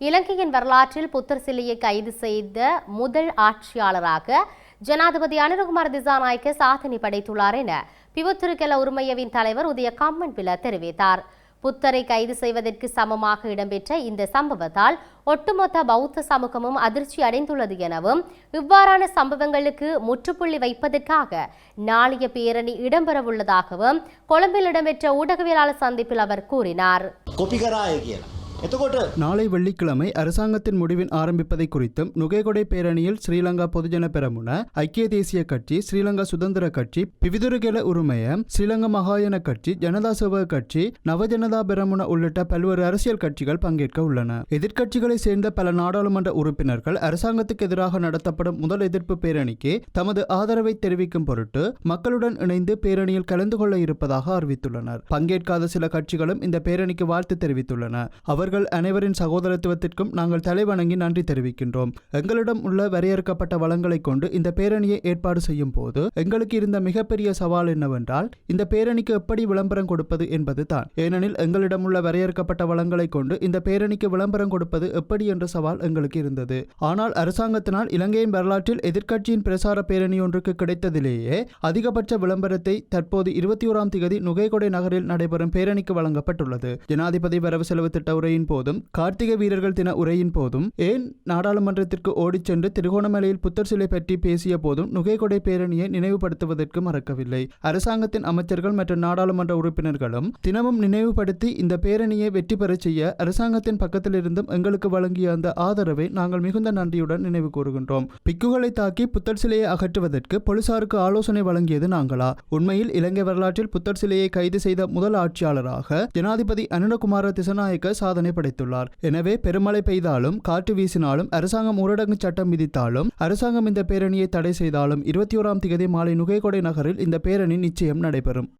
இலங்கையின் வரலாற்றில் புத்தர் சிலையை கைது செய்த முதல் ஆட்சியாளராக ஜனாதிபதி அனுரகுமார திசாநாயக்க சாதனை படைத்துள்ளார் என பிவுத்திருக்கெல உரிமையவின் தலைவர் உதய கம்மன்பில தெரிவித்தார். புத்தரை கைது செய்வதற்கு சமமாக இடம்பெற்ற இந்த சம்பவத்தால் ஒட்டுமொத்த பௌத்த சமூகமும் அதிர்ச்சி அடைந்துள்ளது எனவும் இவ்வாறான சம்பவங்களுக்கு முற்றுப்புள்ளி வைப்பதற்காக நாளைய பேரணி இடம்பெறவுள்ளதாகவும் கொழும்பில் இடம்பெற்ற ஊடகவியலாளர் சந்திப்பில் அவர் கூறினார். நாளை வெள்ளிக்கிழமை அரசாங்கத்தின் முடிவின் ஆரம்பிப்பதை குறித்தும் நுகேகொடை பேரணியில் ஸ்ரீலங்கா பொதுஜன பெரமுன, ஐக்கிய தேசிய கட்சி, ஸ்ரீலங்கா சுதந்திர கட்சி, பிவிதுருகெல உரிமைய, ஸ்ரீலங்கா மகாயன கட்சி, ஜனதா சேவக கட்சி, நவஜனதா பெரமுன உள்ளிட்ட பல்வேறு அரசியல் கட்சிகள் பங்கேற்க உள்ளன. எதிர்க்கட்சிகளை சேர்ந்த பல நாடாளுமன்ற உறுப்பினர்கள் அரசாங்கத்துக்கு எதிராக நடத்தப்படும் முதல் எதிர்ப்பு பேரணிக்கு தமது ஆதரவை தெரிவிக்கும் பொருட்டு மக்களுடன் இணைந்து பேரணியில் கலந்து கொள்ள இருப்பதாக அறிவித்துள்ளனர். பங்கேற்காத சில கட்சிகளும் இந்த பேரணிக்கு வாழ்த்து தெரிவித்துள்ளன. அவர்கள் அனைவரின் சகோதரத்துவத்திற்கும் நாங்கள் தலைவணங்கி நன்றி தெரிவிக்கின்றோம். எங்களிடம் உள்ள வரையறுக்கப்பட்ட வளங்களை கொண்டு இந்த பேரணியை ஏற்பாடு செய்யும் போது எங்களுக்கு இருந்த மிகப்பெரிய சவால் என்னவென்றால் இந்த பேரணிக்கு எப்படி விளம்பரம் கொடுப்பது என்பது தான். ஏனெனில் எங்களிடம் உள்ள வரையறுக்கப்பட்ட வளங்களை கொண்டு இந்த பேரணிக்கு விளம்பரம் கொடுப்பது எப்படி என்ற சவால் எங்களுக்கு இருந்தது. ஆனால் அரசாங்கத்தினால் இலங்கையின் வரலாற்றில் எதிர்க்கட்சியின் பிரசார பேரணி ஒன்றுக்கு கிடைத்ததிலேயே அதிகபட்ச விளம்பரத்தை தற்போது 21ஆம் திகதி நுகேகொடை நகரில் நடைபெறும் பேரணிக்கு வழங்கப்பட்டுள்ளது. ஜனாதிபதி வரவு செலவு திட்ட உரையின் போதும், கார்த்திகை வீரர்கள் தின உரையின் போதும், ஏன் நாடாளுமன்றத்திற்கு ஓடிச் சென்று திருகோணமலையில் புத்தர் சிலை பற்றி பேசிய போதும் நுகேகொடை பேரணியை நினைவுபடுத்துவதற்கு மறக்கவில்லை. அரசாங்கத்தின் அமைச்சர்கள் மற்றும் நாடாளுமன்ற உறுப்பினர்களும் தினமும் நினைவுபடுத்தி இந்த பேரணியை வெற்றி பெறச் செய்ய அரசாங்கத்தின் பக்கத்திலிருந்தும் எங்களுக்கு வழங்கிய அந்த ஆதரவை நாங்கள் மிகுந்த நன்றியுடன் நினைவு கூறுகின்றோம். பிக்குகளை தாக்கி புத்தர் சிலையை அகற்றுவதற்கு போலீசாருக்கு ஆலோசனை வழங்கியது நாங்களா? உண்மையில் இலங்கை வரலாற்றில் புத்தர் சிலையை கைது செய்த முதல் ஆட்சியாளராக ஜனாதிபதி அனுரகுமார திசாநாயக்க சாதனை படைத்துள்ளார். எனவே பெருமழை பெய்தாலும், காற்று வீசினாலும், அரசாங்கம் ஊரடங்கு சட்டம் விதித்தாலும், அரசாங்கம் இந்த பேரணியை தடை செய்தாலும் 21ஆம் திகதி மாலை நுகேகொடை நகரில் இந்த பேரணி நிச்சயம் நடைபெறும்.